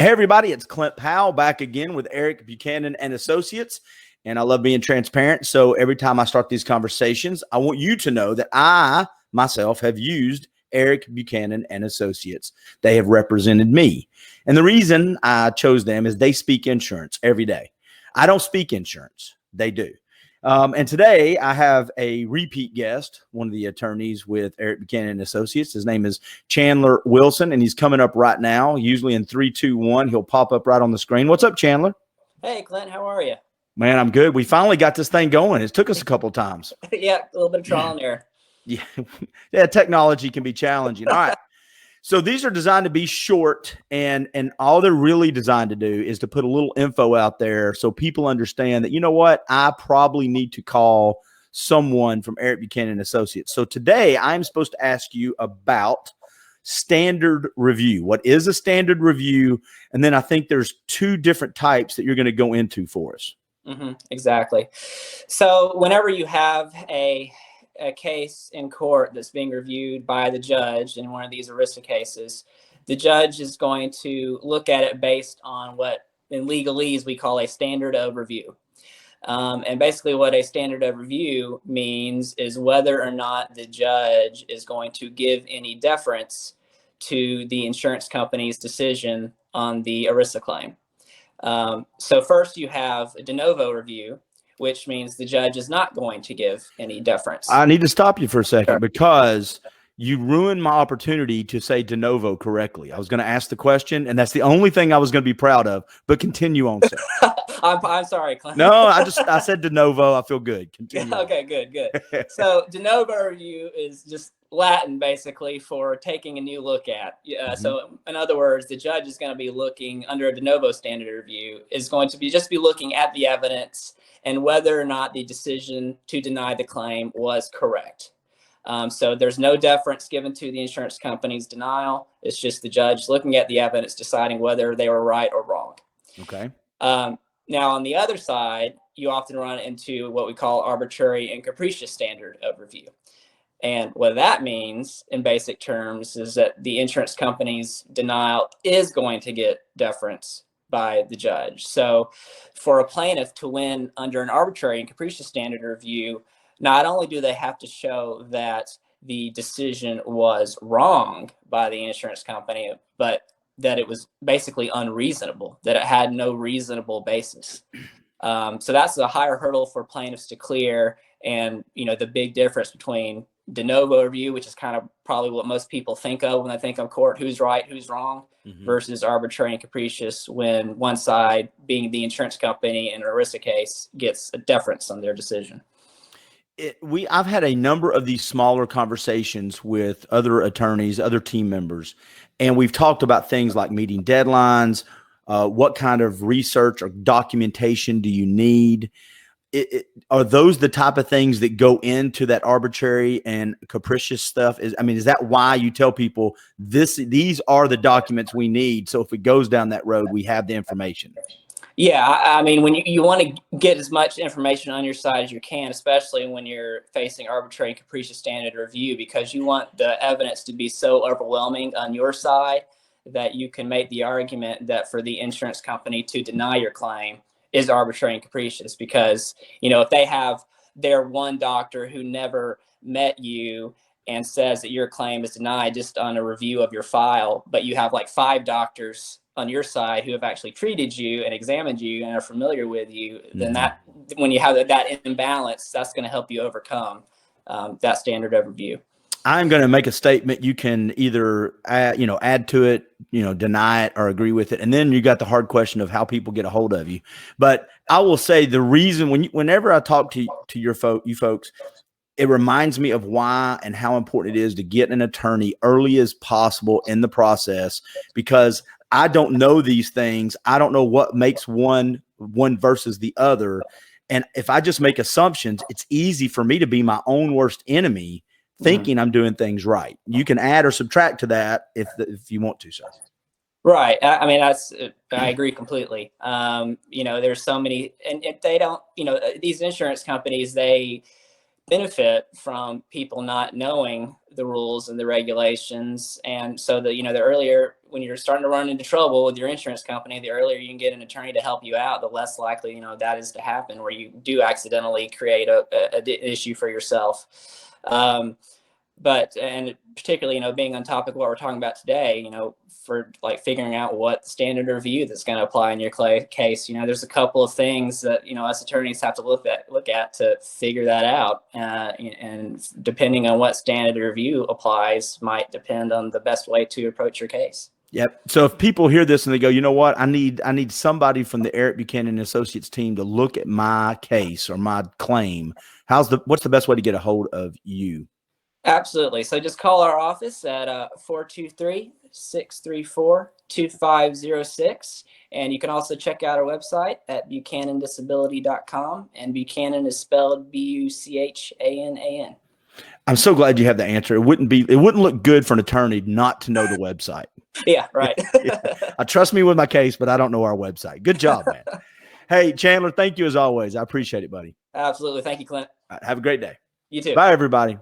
Hey everybody, it's Clint Powell back again with Eric Buchanan and Associates. And I love being transparent. So every time I start these conversations, I want you to know that I myself have used Eric Buchanan and Associates. They have represented me. And the reason I chose them is they speak insurance every day. I don't speak insurance. They do. And today I have a repeat guest, one of the attorneys with Eric Buchanan and Associates. His name is Chandler Wilson, and he's coming up right now. Usually in 3, 2, 1, he'll pop up right on the screen. What's up, Chandler? Hey, Clint, how are you? Man, I'm good. We finally got this thing going. It took us a couple of times. Yeah, a little bit of trial and error. Yeah, technology can be challenging. All right. So these are designed to be short, and all they're really designed to do is to put a little info out there so people understand that, you know what, I probably need to call someone from Eric Buchanan Associates. So today I'm supposed to ask you about standard review. What is a standard review? And then I think there's 2 different types that you're going to go into for us. Exactly. So whenever you have a case in court that's being reviewed by the judge in one of these ERISA cases, the judge is going to look at it based on what in legalese we call a standard of review. And basically what a standard of review means is whether or not the judge is going to give any deference to the insurance company's decision on the ERISA claim. So first you have a de novo review, which means the judge is not going to give any deference. I need to stop you for a second because you ruined my opportunity to say de novo correctly. I was going to ask the question, and that's the only thing I was going to be proud of, but continue on, sir. I'm sorry, Clint. No, I said de novo. I feel good. Continue. Okay, good. So de novo review is just Latin basically for taking a new look at. So in other words, the judge is going to be looking under a de novo standard review is going to be looking at the evidence and whether or not the decision to deny the claim was correct. So there's no deference given to the insurance company's denial. It's just the judge looking at the evidence, deciding whether they were right or wrong. Okay. Now, on the other side, you often run into what we call arbitrary and capricious standard of review. And what that means in basic terms is that the insurance company's denial is going to get deference by the judge. So for a plaintiff to win under an arbitrary and capricious standard review, not only do they have to show that the decision was wrong by the insurance company, but that it was basically unreasonable, that it had no reasonable basis. So that's a higher hurdle for plaintiffs to clear. And, the big difference between de novo review, which is kind of probably what most people think of when they think of court, who's right, who's wrong, versus arbitrary and capricious when one side, being the insurance company in an ERISA case, gets a deference on their decision. I've had a number of these smaller conversations with other attorneys, other team members, and we've talked about things like meeting deadlines, what kind of research or documentation do you need? Are those the type of things that go into that arbitrary and capricious stuff? Is that why you tell people these are the documents we need? So if it goes down that road, we have the information. Yeah, when you want to get as much information on your side as you can, especially when you're facing arbitrary and capricious standard review, because you want the evidence to be so overwhelming on your side that you can make the argument that for the insurance company to deny your claim is arbitrary and capricious. Because, if they have their one doctor who never met you and says that your claim is denied just on a review of your file, but you have like 5 doctors on your side who have actually treated you and examined you and are familiar with you, then that when you have that imbalance, that's going to help you overcome that standard of review. I'm going to make a statement. You can either add to it, deny it or agree with it. And then you got the hard question of how people get a hold of you. But I will say the reason whenever I talk to you folks, it reminds me of why and how important it is to get an attorney early as possible in the process, because I don't know these things. I don't know what makes one versus the other. And if I just make assumptions, it's easy for me to be my own worst enemy, thinking I'm doing things right. You can add or subtract to that if you want to, sir. Right. I agree completely. There's so many, and if they don't, these insurance companies, they benefit from people not knowing the rules and the regulations. And so the, you know, the earlier, when you're starting to run into trouble with your insurance company, the earlier you can get an attorney to help you out, the less likely, you know, that is to happen where you do accidentally create a issue for yourself. But, and particularly, you know, being on topic of what we're talking about today, you know, for like figuring out what standard of review that's going to apply in your case, you know, there's a couple of things that, you know, us attorneys have to look at to figure that out. And depending on what standard of review applies might depend on the best way to approach your case. Yep. So if people hear this and they go, you know what, I need somebody from the Eric Buchanan Associates team to look at my case or my claim, what's the best way to get a hold of you? Absolutely. So just call our office at 423-634-2506. And you can also check out our website at buchanandisability.com. And Buchanan is spelled Buchanan. I'm so glad you have the answer. It wouldn't look good for an attorney not to know the website. Yeah, right. Yeah. Trust me with my case, but I don't know our website. Good job, man. Hey, Chandler, thank you as always. I appreciate it, buddy. Absolutely. Thank you, Clint. All right, have a great day. You too. Bye, everybody.